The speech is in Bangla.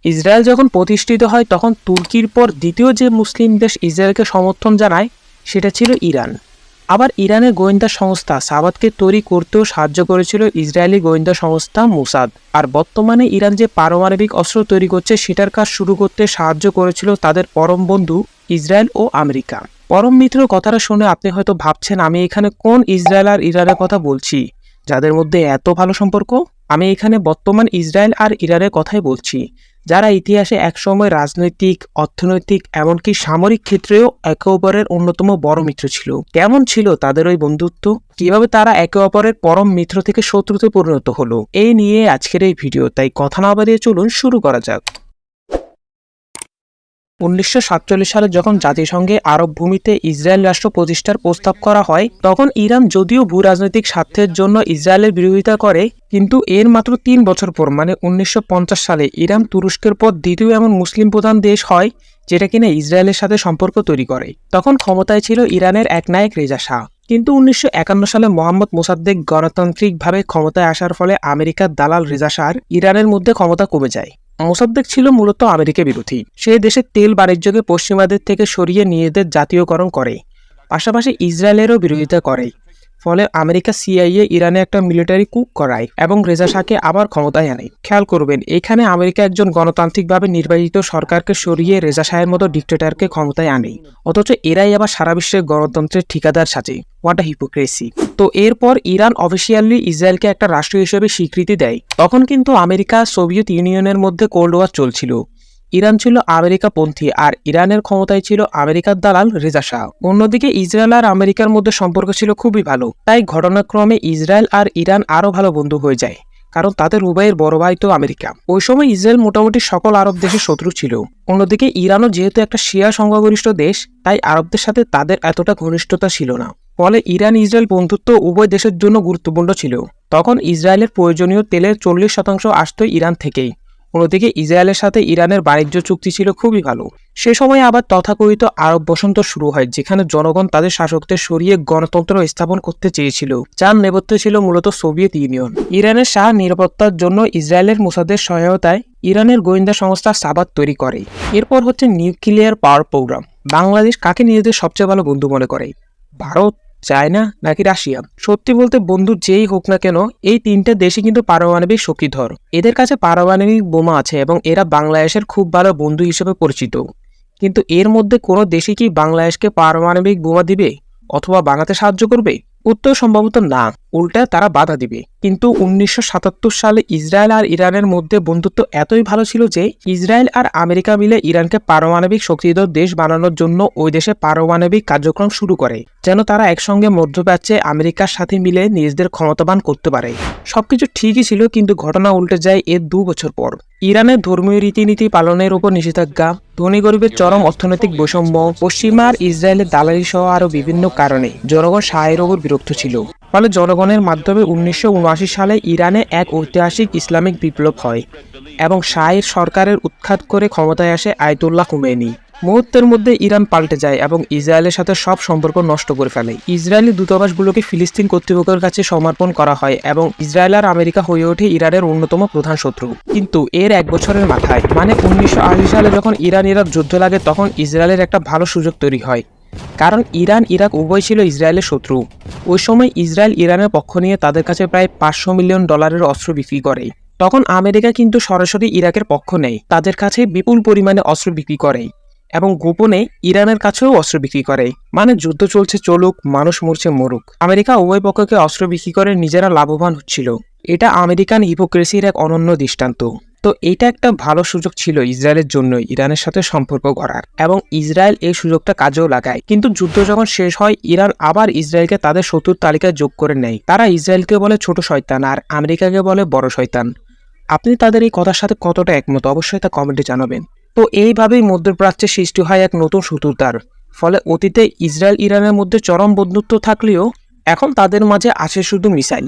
ইসরায়েল যখন প্রতিষ্ঠিত হয় তখন তুর্কির পর দ্বিতীয় যে মুসলিম দেশ ইসরায়েলকে সমর্থন জানায় সেটা ছিল ইরান। আবার ইরানের গোয়েন্দা সংস্থা সাবাদকে তৈরি করতেও সাহায্য করেছিল ইসরায়েলি গোয়েন্দা সংস্থা মোসাদ। আর বর্তমানে ইরান যে পারমাণবিক অস্ত্র তৈরি করছে সেটার কাজ শুরু করতে সাহায্য করেছিল তাদের পরম বন্ধু ইসরায়েল ও আমেরিকা। পরম মিত্র কথাটা শুনে আপনি হয়তো ভাবছেন আমি এখানে কোন ইসরায়েল আর ইরানের কথা বলছি যাদের মধ্যে এত ভালো সম্পর্ক। আমি এখানে বর্তমান ইসরায়েল আর ইরানের কথাই বলছি, যারা ইতিহাসে একসময় রাজনৈতিক, অর্থনৈতিক এমনকি সামরিক ক্ষেত্রেও একে অপরের অন্যতম বড় মিত্র ছিল। কেমন ছিল তাদের ওই বন্ধুত্ব, কিভাবে তারা একে অপরের পরম মিত্র থেকে শত্রুতে পরিণত হলো, এই নিয়ে আজকের এই ভিডিও। তাই কথা না বাড়িয়ে চলুন শুরু করা যাক। 1947 সালে যখন জাতিসংঘে আরব ভূমিতে ইসরায়েল রাষ্ট্র প্রতিষ্ঠার প্রস্তাব করা হয় তখন ইরান যদিও ভূ রাজনৈতিক স্বার্থের জন্য ইসরায়েলের বিরোধিতা করে, কিন্তু এর মাত্র 3 বছর পর মানে 1950 সালে ইরান তুরস্কের পর দ্বিতীয় এমন মুসলিম প্রধান দেশ হয় যেটা কিনা ইসরায়েলের সাথে সম্পর্ক তৈরি করে। তখন ক্ষমতায় ছিল ইরানের একনায়ক রেজা শাহ। কিন্তু 1951 সালে মোহাম্মদ মোসাদ্দেক গণতান্ত্রিকভাবে ক্ষমতায় আসার ফলে আমেরিকার দালাল রেজা শাহর ইরানের মধ্যে ক্ষমতা কমে যায়। মোসাদ্দেক ছিল মূলত আমেরিকা বিরোধী। সে দেশের তেল বাণিজ্যকে পশ্চিমাদের থেকে সরিয়ে নিজেদের জাতীয়করণ করে, পাশাপাশি ইসরায়েলেরও বিরোধিতা করে। ফলে আমেরিকা সিআইএ ইরানে একটা মিলিটারি কুপ করায় এবং রেজা শাহকে আবার ক্ষমতায় আনে। খেয়াল করবেন, এখানে আমেরিকা একজন গণতান্ত্রিকভাবে নির্বাচিত সরকারকে সরিয়ে রেজা শাহের মতো ডিক্টেটরকে ক্ষমতায় আনে, অথচ এরাই আবার সারা বিশ্বে গণতন্ত্রের ঠিকাদার সাজে। What a hypocrisy. তো এরপর ইরান অফিসিয়ালি ইসরায়েলকে একটা রাষ্ট্র হিসেবে স্বীকৃতি দেয়। তখন কিন্তু আমেরিকা সোভিয়েত ইউনিয়নের মধ্যে কোল্ড ওয়ার চলছিল। ইরান ছিল আমেরিকাপন্থী আর ইরানের ক্ষমতায় ছিল আমেরিকার দালাল রেজা শাহ। অন্যদিকে ইসরায়েল আর আমেরিকার মধ্যে সম্পর্ক ছিল খুবই ভালো। তাই ঘটনাক্রমে ইসরায়েল আর ইরান আরও ভালো বন্ধু হয়ে যায়, কারণ তাদের উভয়ের বড় ভাই তো আমেরিকা। ওই সময় ইসরায়েল মোটামুটি সকল আরব দেশের শত্রু ছিল। অন্যদিকে ইরানও যেহেতু একটা শিয়া সংখ্যাগরিষ্ঠ দেশ, তাই আরবদের সাথে তাদের এতটা ঘনিষ্ঠতা ছিল না। ফলে ইরান ইসরায়েল বন্ধুত্ব উভয় দেশের জন্য গুরুত্বপূর্ণ ছিল। তখন ইসরায়েলের প্রয়োজনীয় তেলের 40% আসত ইরান থেকেই। অন্যদিকে ইসরায়েলের সাথে ইরানের বাণিজ্য চুক্তি ছিল খুবই ভালো। সে সময় আবার তথাকথিত আরব বসন্ত শুরু হয়, যেখানে জনগণ তাদের শাসকদের সরিয়ে গণতন্ত্র স্থাপন করতে চেয়েছিল, যার নেপথ্যে ছিল মূলত সোভিয়েত ইউনিয়ন। ইরানের শাহ নিরাপত্তার জন্য ইসরায়েলের মোসাদের সহায়তায় ইরানের গোয়েন্দা সংস্থা সাবাদ তৈরি করে। এরপর হচ্ছে নিউক্লিয়ার পাওয়ার প্রোগ্রাম। বাংলাদেশ কাকে নিজেদের সবচেয়ে ভালো বন্ধু মনে করে? ভারত, চায়না নাকি রাশিয়া? সত্যি বলতে বন্ধু যেই হোক না কেন, এই তিনটা দেশই কিন্তু পারমাণবিক শক্তিধর। এদের কাছে পারমাণবিক বোমা আছে এবং এরা বাংলাদেশের খুব ভালো বন্ধু হিসেবে পরিচিত। কিন্তু এর মধ্যে কোনো দেশই কি বাংলাদেশকে পারমাণবিক বোমা দিবে অথবা বানাতে সাহায্য করবে? উত্তর সম্ভবত না, উল্টা তারা বাধা দিবে। কিন্তু 1977 সালে ইসরায়েল আর ইরানের মধ্যে বন্ধুত্ব এতই ভালো ছিল যে ইসরায়েল আর আমেরিকা মিলে ইরানকে পারমাণবিক শক্তিধর দেশ বানানোর জন্য ওই দেশে পারমাণবিক কার্যক্রম শুরু করে, যেন তারা একসঙ্গে মধ্যপ্রাচ্যে আমেরিকার সাথে মিলে নিজেদের ক্ষমতাবান করতে পারে। সবকিছু ঠিকই ছিল, কিন্তু ঘটনা উল্টে যায় এর 2 বছর পর। ইরানের ধর্মীয় রীতিনীতি পালনের উপর নিষেধাজ্ঞা, ধনী গরিবের চরম অর্থনৈতিক বৈষম্য, পশ্চিমা আর ইসরায়েলের দালালি সহ আরও বিভিন্ন কারণে জনগণ শাহের ওপর বিরক্ত ছিল। ফলে জনগণের মাধ্যমে 1979 সালে ইরানে এক ঐতিহাসিক ইসলামিক বিপ্লব হয় এবং শাহের সরকারের উৎখাত করে ক্ষমতায় আসে আয়াতুল্লাহ খুমেনি। মুহূর্তের মধ্যে ইরান পাল্টে যায় এবং ইসরায়েলের সাথে সব সম্পর্ক নষ্ট করে ফেলে। ইসরায়েলি দূতাবাসগুলোকে ফিলিস্তিন কর্তৃপক্ষের কাছে সমর্পণ করা হয় এবং ইসরায়েল আর আমেরিকা হয়ে ওঠে ইরানের অন্যতম প্রধান শত্রু। কিন্তু এর 1 বছরের মাথায় মানে 1980 সালে যখন ইরান ইরাক যুদ্ধ লাগে তখন ইসরায়েলের একটা ভালো সুযোগ তৈরি হয়, কারণ ইরান ইরাক উভয় ছিল ইসরায়েলের শত্রু। ওই সময় ইসরায়েল ইরানের পক্ষ নিয়ে তাদের কাছে প্রায় $500 মিলিয়ন অস্ত্র বিক্রি করে। তখন আমেরিকা কিন্তু সরাসরি ইরাকের পক্ষ নেয়, তাদের কাছে বিপুল পরিমাণে অস্ত্র বিক্রি করে এবং গোপনে ইরানের কাছেও অস্ত্র বিক্রি করে। মানে যুদ্ধ চলছে চলুক, মানুষ মরছে মরুক, আমেরিকা উভয় পক্ষকে অস্ত্র বিক্রি করে নিজেরা লাভবান হচ্ছিল। এটা আমেরিকান হিপোক্রেসির এক অনন্য দৃষ্টান্ত। তো এটা একটা ভালো সুযোগ ছিল ইসরায়েলের জন্য ইরানের সাথে সম্পর্ক করার, এবং ইসরায়েল এই সুযোগটা কাজেও লাগায়। কিন্তু যুদ্ধ যখন শেষ হয় ইরান আবার ইসরায়েলকে তাদের শত্রুর তালিকায় যোগ করে নেয়। তারা ইসরায়েলকে বলে ছোট শয়তান আর আমেরিকাকে বলে বড় শয়তান। আপনি তাদের এই কথার সাথে কতটা একমত অবশ্যই তা কমেন্টে জানাবেন। তো এইভাবেই মধ্যপ্রাচ্যে সৃষ্টি হয় এক নতুন শত্রুতার। ফলে অতীতে ইসরায়েল ইরানের মধ্যে চরম বন্ধুত্ব থাকলেও এখন তাদের মাঝে আছে শুধু মিসাইল।